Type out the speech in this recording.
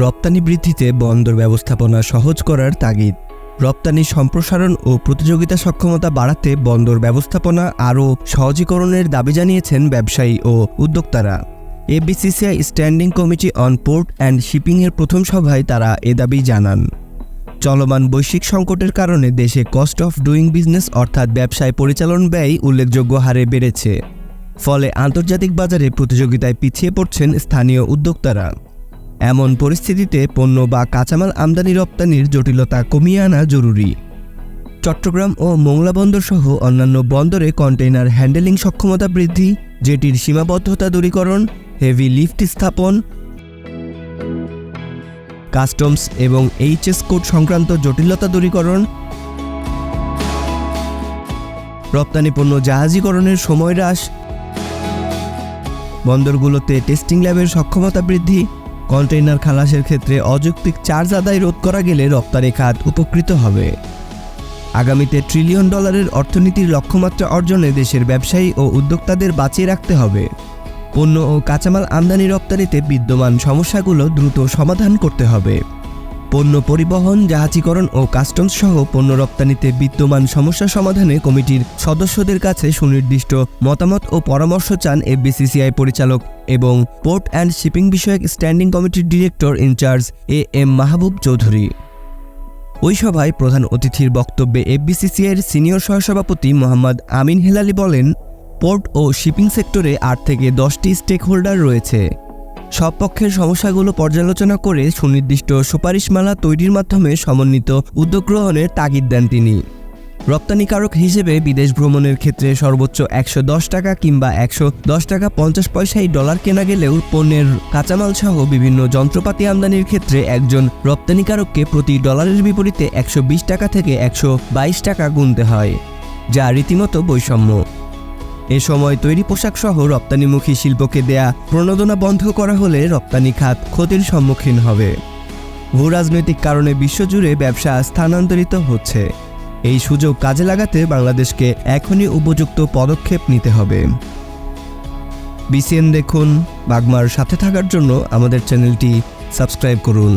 রপ্তানি বৃদ্ধিতে বন্দর ব্যবস্থাপনা সহজ করার তাগিদ। রপ্তানি সম্প্রসারণ ও প্রতিযোগিতা সক্ষমতা বাড়াতে বন্দর ব্যবস্থাপনা আরও সহজীকরণের দাবি জানিয়েছেন ব্যবসায়ী ও উদ্যোক্তারা। FBCCI standing committee on port and শিপিংয়ের প্রথম সভায় তারা এ দাবি জানান। চলমান বৈশ্বিক সংকটের কারণে দেশে কস্ট অফ ডুইং বিজনেস অর্থাৎ ব্যবসায় পরিচালন ব্যয় উল্লেখযোগ্য হারে বেড়েছে। ফলে আন্তর্জাতিক বাজারে প্রতিযোগিতায় পিছিয়ে পড়ছেন স্থানীয় উদ্যোক্তারা। এমন পরিস্থিতিতে পণ্য বা কাঁচামাল আমদানি রপ্তানির জটিলতা কমিয়ে আনা জরুরি। চট্টগ্রাম ও মোংলা বন্দর সহ অন্যান্য বন্দরে কন্টেইনার হ্যান্ডেলিং সক্ষমতা বৃদ্ধি, জেটির সীমাবদ্ধতা দূরীকরণ, হেভি লিফট স্থাপন, কাস্টমস এবং এইচএস কোড সংক্রান্ত জটিলতা দূরীকরণ, রপ্তানি পণ্য জাহাজীকরণের সময় হ্রাস, বন্দরগুলোতে টেস্টিং ল্যাবের সক্ষমতা বৃদ্ধি, কন্টেইনার খালাসের ক্ষেত্রে অযৌক্তিক চার্জ আদায় রোধ করা গেলে রপ্তানি খাত উপকৃত হবে। আগামীতে $1 ট্রিলিয়ন অর্থনীতির লক্ষ্যমাত্রা অর্জনে দেশের ব্যবসায়ী ও উদ্যোক্তাদের বাঁচিয়ে রাখতে হবে। পণ্য ও কাঁচামাল আমদানি রপ্তানিতে বিদ্যমান সমস্যাগুলো দ্রুত সমাধান করতে হবে। পণ্য পরিবহন, জাহাজীকরণ ও কাস্টমস সহ পণ্য রপ্তানিতে বিদ্যমান সমস্যা সমাধানে কমিটির সদস্যদের কাছে সুনির্দিষ্ট মতামত ও পরামর্শ চান এফবিসিসিআই পরিচালক এবং পোর্ট অ্যান্ড শিপিং বিষয়ক স্ট্যান্ডিং কমিটির ডিরেক্টর ইনচার্জ এম মাহবুব চৌধুরী। ওই সভায় প্রধান অতিথির বক্তব্যে এফবিসিসিআইয়ের সিনিয়র সহসভাপতি মোহাম্মদ আমিন হেলালি বলেন, পোর্ট ও শিপিং সেক্টরে 8 থেকে 10টি স্টেক হোল্ডার রয়েছে। সব পক্ষের সমস্যাগুলো পর্যালোচনা করে সুনির্দিষ্ট সুপারিশমালা তৈরির মাধ্যমে সমন্বিত উদ্যোগ গ্রহণের তাগিদ দেন তিনি। রপ্তানিকারক হিসেবে বিদেশ ভ্রমণের ক্ষেত্রে সর্বোচ্চ $110 কিংবা $110.50 ডলার কেনা গেলেও পণ্যের কাঁচামাল সহ বিভিন্ন যন্ত্রপাতি আমদানির ক্ষেত্রে একজন রপ্তানিকারককে প্রতি ডলারের বিপরীতে $120 থেকে $122 গুনতে হয়, যা রীতিমতো বৈষম্য। এ সময় তৈরি পোশাক সহ রপ্তানিমুখী শিল্পকে দেয়া প্রণোদনা বন্ধ করা হলে রপ্তানি খাত ক্ষতির সম্মুখীন হবে। ভূরাজনৈতিক কারণে বিশ্বজুড়ে ব্যবসা স্থানান্তরিত হচ্ছে। এই সুযোগ কাজে লাগাতে বাংলাদেশকে এখনই উপযুক্ত পদক্ষেপ নিতে হবে। বিসিএন দেখুন। বাগমার সাথে থাকার জন্য আমাদের চ্যানেলটি সাবস্ক্রাইব করুন।